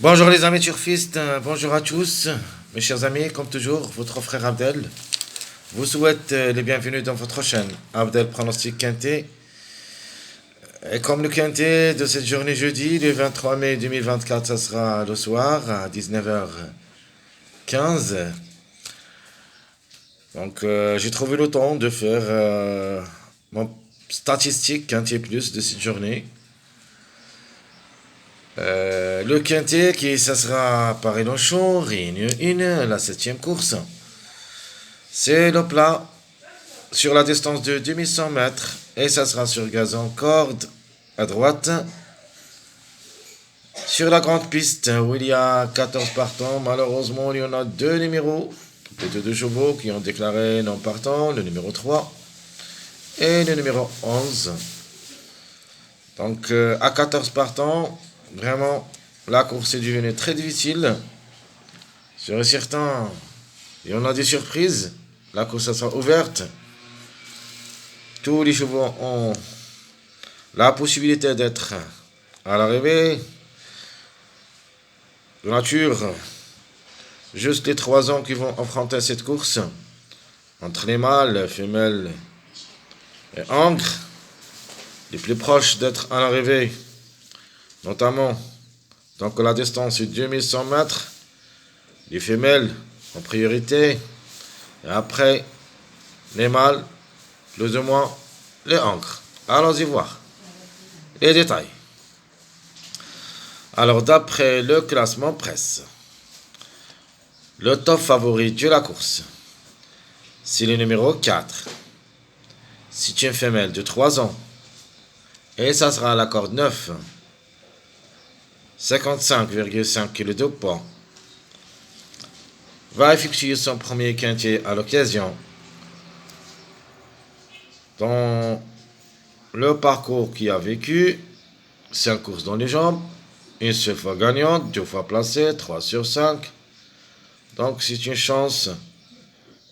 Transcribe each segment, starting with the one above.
Bonjour les amis turfistes, bonjour à tous, mes chers amis, comme toujours, votre frère Abdel vous souhaite les bienvenus dans votre chaîne Abdel Pronostic Quintet. Et comme le Quintet de cette journée jeudi, le 23 mai 2024, ça sera le soir à 19h15. Donc j'ai trouvé le temps de faire mon statistique Quintet Plus de cette journée. Le Quintet qui ça sera Paris-Longchamp, Réunion 1, la 7e course. C'est le plat sur la distance de 2100 mètres et ça sera sur gazon corde à droite. Sur la grande piste où il y a 14 partants, malheureusement il y en a deux numéros, plutôt deux chevaux qui ont déclaré non partant, le numéro 3 et le numéro 11. Donc à 14 partants, vraiment la course est devenue très difficile. Sur certains, il y en a des surprises. La course sera ouverte. Tous les chevaux ont la possibilité d'être à l'arrivée. De nature, juste les 3 ans qui vont affronter cette course, entre les mâles, femelles et ancres, les plus proches d'être à l'arrivée, notamment, donc la distance est 2100 mètres, les femelles en priorité, et après, les mâles, plus ou moins, les ancres. Allons-y voir les détails. Alors, d'après le classement presse, le top favori de la course, c'est le numéro 4. C'est une femelle de 3 ans. Et ça sera à la corde 9. 55,5 kg de poids. Va effectuer son premier quintet à l'occasion. Dans le parcours qu'il a vécu, 5 courses dans les jambes, une seule fois gagnante, 2 fois placée, 3 sur 5. Donc c'est une chance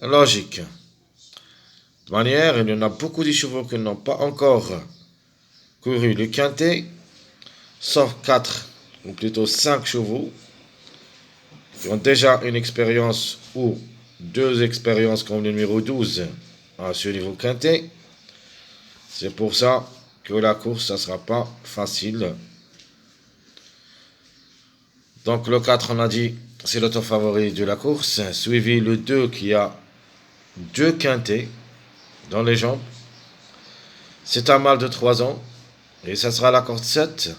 logique. De manière, il y en a beaucoup de chevaux qui n'ont pas encore couru le quintet, sauf 4, ou plutôt 5 chevaux, qui ont déjà une expérience ou 2 expériences comme le numéro 12 à ce niveau quintet. C'est pour ça que la course, ça ne sera pas facile. Donc le 4, on a dit, c'est l'auto favori de la course, suivi le 2 qui a 2 quintets dans les jambes. C'est un mâle de 3 ans et ça sera la corde 7.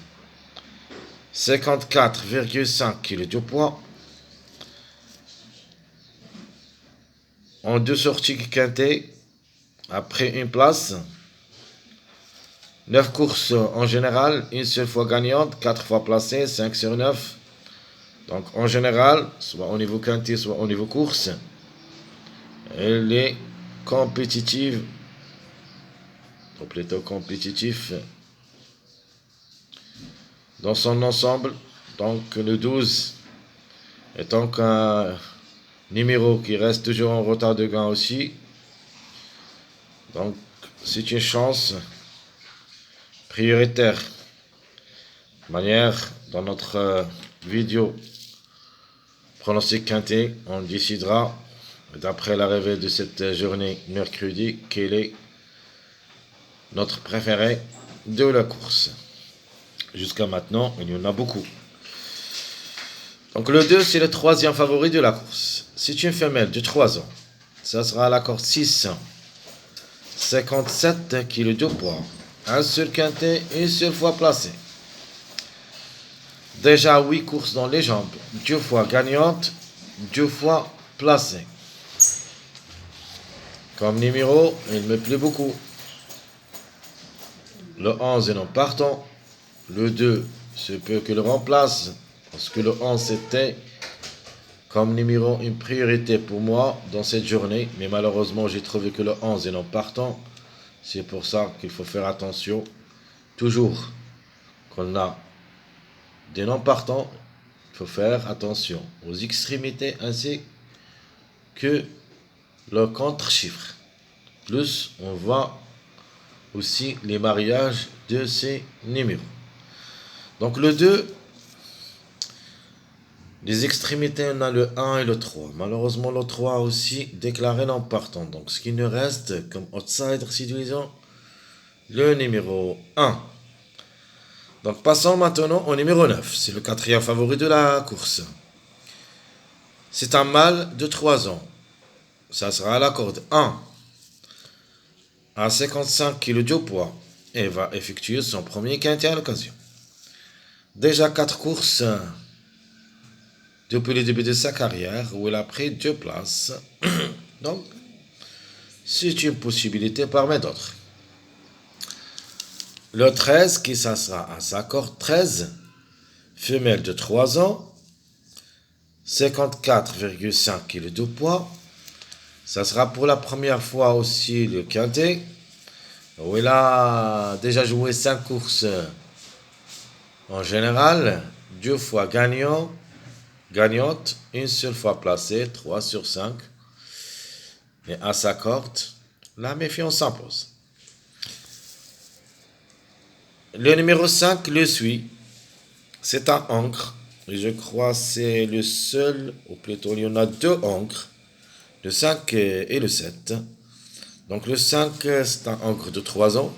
54,5 kg de poids. En 2 sorties quintées, après une place. 9 courses en général, une seule fois gagnante, 4 fois placée, 5 sur 9. Donc en général, soit au niveau quintet, soit au niveau course, elle est compétitive, ou plutôt compétitif dans son ensemble. Donc le 12 étant qu'un numéro qui reste toujours en retard de gain aussi. Donc c'est une chance prioritaire. De manière, dans notre vidéo pronostic quintet, on décidera, d'après l'arrivée de cette journée mercredi, quel est notre préféré de la course. Jusqu'à maintenant, il y en a beaucoup. Donc le 2, c'est le 3e favori de la course. C'est une femelle de 3 ans. Ça sera à la corde 6. 57 kg de poids. Un seul quintet, une seule fois placé. Déjà 8 courses dans les jambes. 2 fois gagnante, 2 fois placée. Comme numéro, il me plaît beaucoup. Le 11 est non partant. Le 2, c'est peu que le remplace. Parce que le 11 c'était comme numéro une priorité pour moi dans cette journée. Mais malheureusement, j'ai trouvé que le 11 est non partant. C'est pour ça qu'il faut faire attention. Toujours qu'on a des non partants, il faut faire attention aux extrémités ainsi que le contre-chiffre. Plus, on voit aussi les mariages de ces numéros. Donc le 2, Les extrémités, on a le 1 et le 3. Malheureusement, le 3 aussi déclaré non partant. Donc, ce qui nous reste comme outsider, si disons, le numéro 1. Donc, passons maintenant au numéro 9. C'est le quatrième favori de la course. C'est un mâle de 3 ans. Ça sera à la corde 1 à 55 kg de poids et va effectuer son premier quintet à l'occasion. Déjà 4 courses depuis le début de sa carrière où il a pris 2 places. Donc, c'est une possibilité parmi d'autres. Le 13 qui ça sera à sa corde 13, femelle de 3 ans, 54,5 kg de poids. Ça sera pour la première fois aussi le quintet, où il a déjà joué 5 courses en général, 2 fois gagnante, une seule fois placée, 3 sur 5. Mais à sa corde, la méfiance s'impose. Le numéro 5 le suit. C'est un ancre. Et je crois que c'est le seul, ou plutôt il y en a 2 ancres. Le 5 et le 7. Donc le 5, c'est un ancre de 3 ans.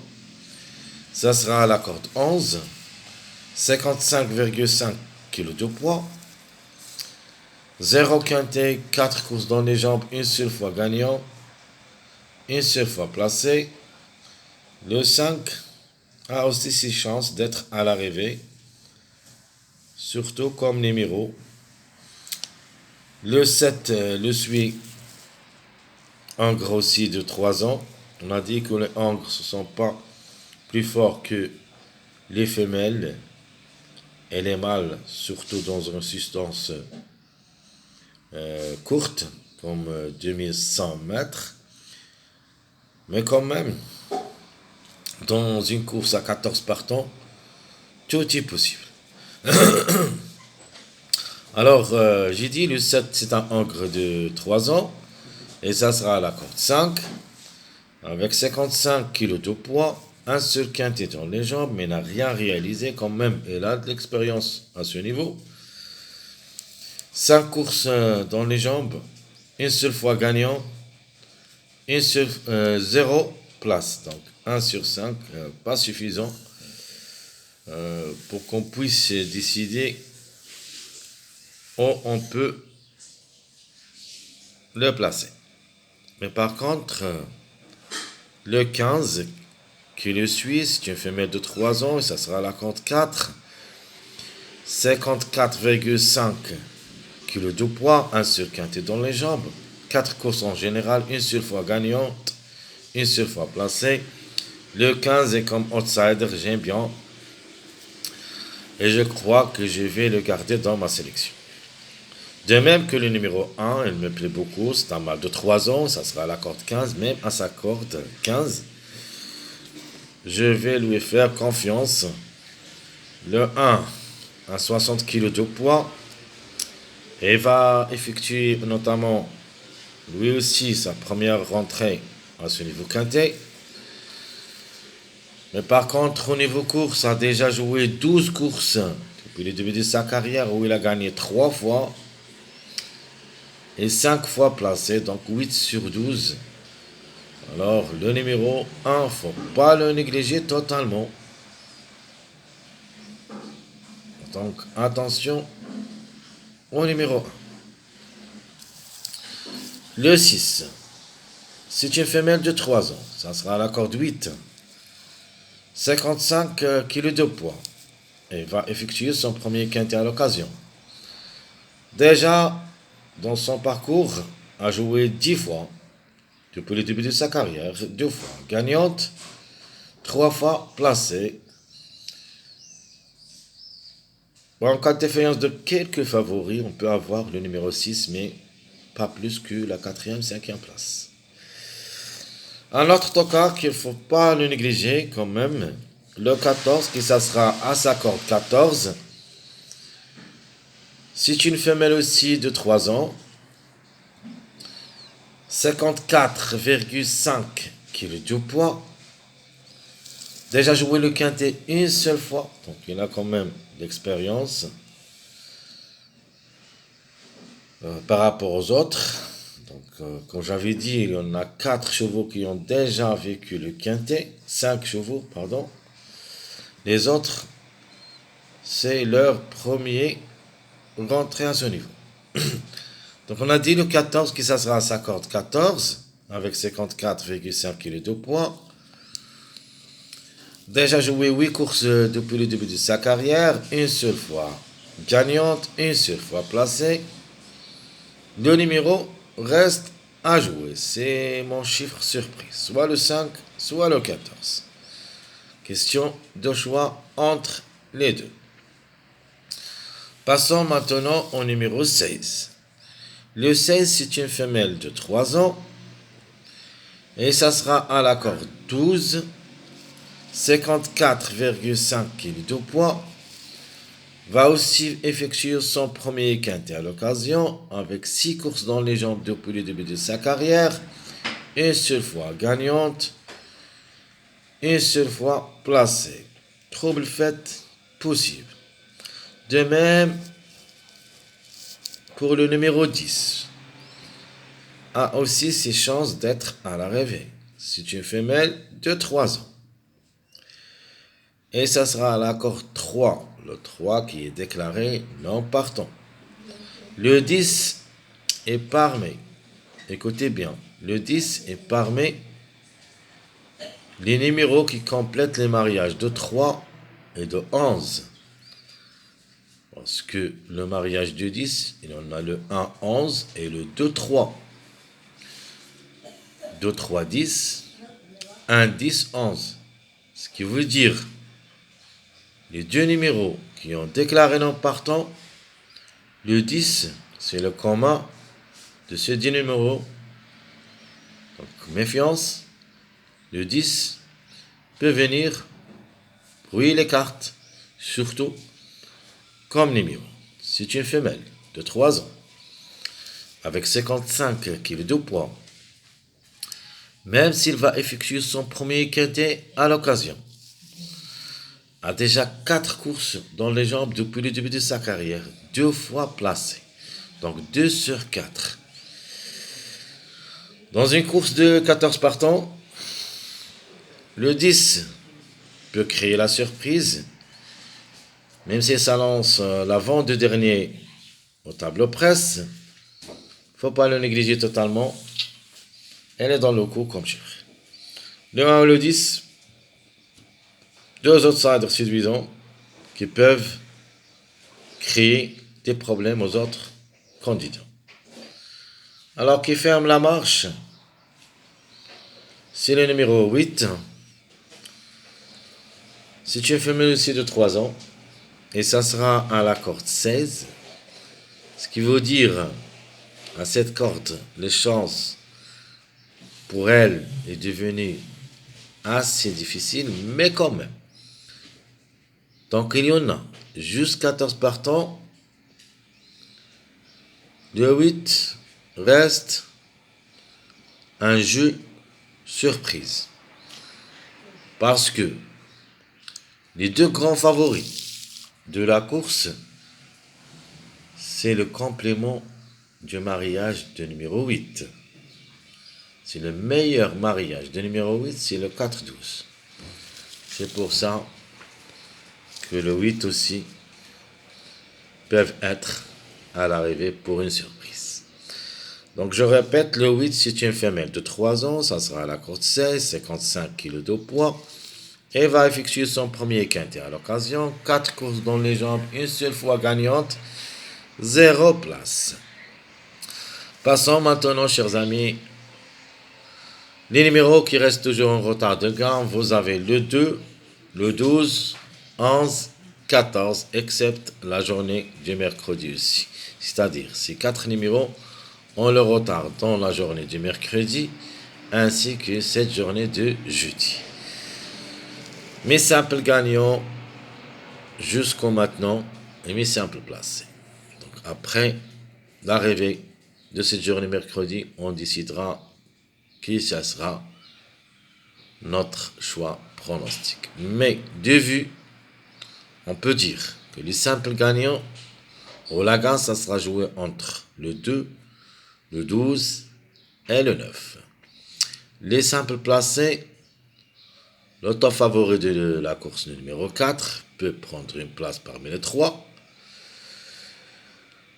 Ça sera à la corde 11. 55,5 kg de poids. 0 quintet, 4 courses dans les jambes, une seule fois gagnant, une seule fois placé. Le 5 a aussi ses chances d'être à l'arrivée, surtout comme numéro. Le 7 le suit, ancre aussi de 3 ans. On a dit que les ancres ne sont pas plus forts que les femelles et les mâles, surtout dans une substance courte, comme 2100 mètres. Mais quand même, dans une course à 14 partants, tout est possible. Alors, j'ai dit le 7, c'est un ancre de 3 ans, et ça sera à la corde 5, avec 55 kg de poids, un seul quintet dans les jambes, mais n'a rien réalisé quand même. Elle a de l'expérience à ce niveau. 5 courses dans les jambes, une seule fois gagnant, une seule, 0 place. Donc 1 sur 5, pas suffisant pour qu'on puisse décider où on peut le placer. Mais par contre, le 15 qui le suit, c'est une femelle de 3 ans et ça sera la corde 4. 54,5 kg de poids, un seul quintet dans les jambes, 4 courses en général, une seule fois gagnante, une seule fois placée. Le 15 est comme outsider, j'aime bien. Et je crois que je vais le garder dans ma sélection. De même que le numéro 1, il me plaît beaucoup, c'est un mâle de 3 ans, ça sera à la corde 15, même à sa corde 15. Je vais lui faire confiance. Le 1 à 60 kg de poids et va effectuer notamment lui aussi sa première rentrée à ce niveau quintet. Mais par contre, au niveau course, a déjà joué 12 courses depuis le début de sa carrière où il a gagné 3 fois et 5 fois placé, donc 8 sur 12. Alors, le numéro 1, il ne faut pas le négliger totalement. Donc, attention au numéro 1. Le 6, c'est une femelle de 3 ans. Ça sera à la corde 8. 55 kg de poids. Et va effectuer son premier quintet à l'occasion. Déjà, dans son parcours, a joué 10 fois depuis le début de sa carrière. 2 fois gagnante, 3 fois placée. En cas de défaillance de quelques favoris, on peut avoir le numéro 6, mais pas plus que la 4e, 5e place. Un autre tocard qu'il ne faut pas le négliger quand même, le 14, qui ça sera à sa corde 14. C'est une femelle aussi de 3 ans. 54,5 kg de poids. Déjà joué le quintet une seule fois, donc il a quand même l'expérience. par rapport aux autres. Donc, comme j'avais dit, il y en a 4 chevaux qui ont déjà vécu le quintet, 5 chevaux, pardon. Les autres, c'est leur premier rentrée à ce niveau. Donc on a dit le 14 qui ça sera à sa corde 14 avec 54,5 kg de poids. Déjà joué 8 courses depuis le début de sa carrière, une seule fois gagnante, une seule fois placée. Le numéro reste à jouer, c'est mon chiffre surprise, soit le 5, soit le 14. Question de choix entre les deux. Passons maintenant au numéro 16. Le 16, c'est une femelle de 3 ans. Et ça sera à la corde 12, 54,5 kg de poids. Va aussi effectuer son premier quintet à l'occasion, avec 6 courses dans les jambes depuis le début de sa carrière. Une seule fois gagnante, une seule fois placée. Trouble fait possible. De même pour le numéro 10. A aussi ses chances d'être à l'arrivée. C'est une femelle de 3 ans. Et ça sera à la corde 3. Le 3 qui est déclaré non partant. Le 10 est parmi. Écoutez bien. Le 10 est parmi les numéros qui complètent les mariages de 3 et de 11. Parce que le mariage de 10, il en a le 1-11 et le 2-3. 2-3-10, 1-10-11. Ce qui veut dire les deux numéros qui ont déclaré non partant, le 10, c'est le commun de ces deux numéros. Donc, méfiance, le 10 peut venir brouiller les cartes, surtout comme numéro. C'est une femelle de 3 ans, avec 55 kg de poids. Même s'il va effectuer son premier quintet à l'occasion, a déjà 4 courses dans les jambes depuis le début de sa carrière, 2 fois placé. Donc 2 sur 4. Dans une course de 14 partants, le 10 peut créer la surprise, même si ça lance l'avant-deux dernier au tableau presse. Faut pas le négliger totalement. Elle est dans le coup comme chiffre. Le 1 ou le 10, 2 outsiders séduisants qui peuvent créer des problèmes aux autres candidats. Alors qui ferme la marche, c'est le numéro 8. C'est une femelle aussi de 3 ans. Et ça sera à la corde 16. Ce qui veut dire, à cette corde, les chances pour elle est devenue assez difficile, mais quand même. Donc il y en a juste 14 partants. Le 8 reste un jeu surprise. Parce que les deux grands favoris de la course, c'est le complément du mariage de numéro 8. C'est le meilleur mariage de numéro 8, c'est le 4-12. C'est pour ça que le 8 aussi peuvent être à l'arrivée pour une surprise. Donc je répète, le 8 c'est une femelle de 3 ans, ça sera à la corde 16, 55 kg de poids, et va effectuer son premier quintet à l'occasion, 4 courses dans les jambes, une seule fois gagnante, 0 place. Passons maintenant, chers amis, les numéros qui restent toujours en retard de gain. Vous avez le 2, le 12, 11, 14, excepte la journée du mercredi aussi. C'est-à-dire, ces 4 numéros ont le retard dans la journée du mercredi, ainsi que cette journée de jeudi. Mes simples gagnants jusqu'au maintenant et mes simples placés. Donc après l'arrivée de cette journée mercredi, on décidera qui ça sera notre choix pronostic. Mais de vue, on peut dire que les simples gagnants Au Lagan, ça sera joué entre le 2, le 12 et le 9. Les simples placés, le top favori de la course numéro 4 peut prendre une place parmi les 3.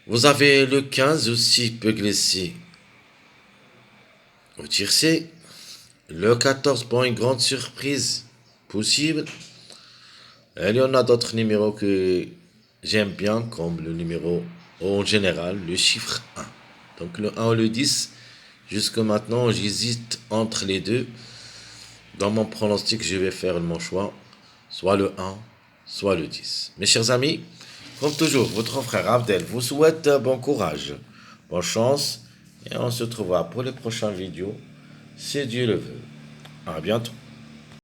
Vous avez le 15 aussi peut glisser au tiercé. Le 14 pour une grande surprise possible. Et il y en a d'autres numéros que j'aime bien, comme le numéro en général, le chiffre 1. Donc le 1 ou le 10, jusque maintenant, j'hésite entre les deux. Dans mon pronostic, je vais faire mon choix, soit le 1, soit le 10. Mes chers amis, comme toujours, votre frère Abdel vous souhaite bon courage, bonne chance, et on se retrouvera pour les prochaines vidéos, si Dieu le veut. À bientôt.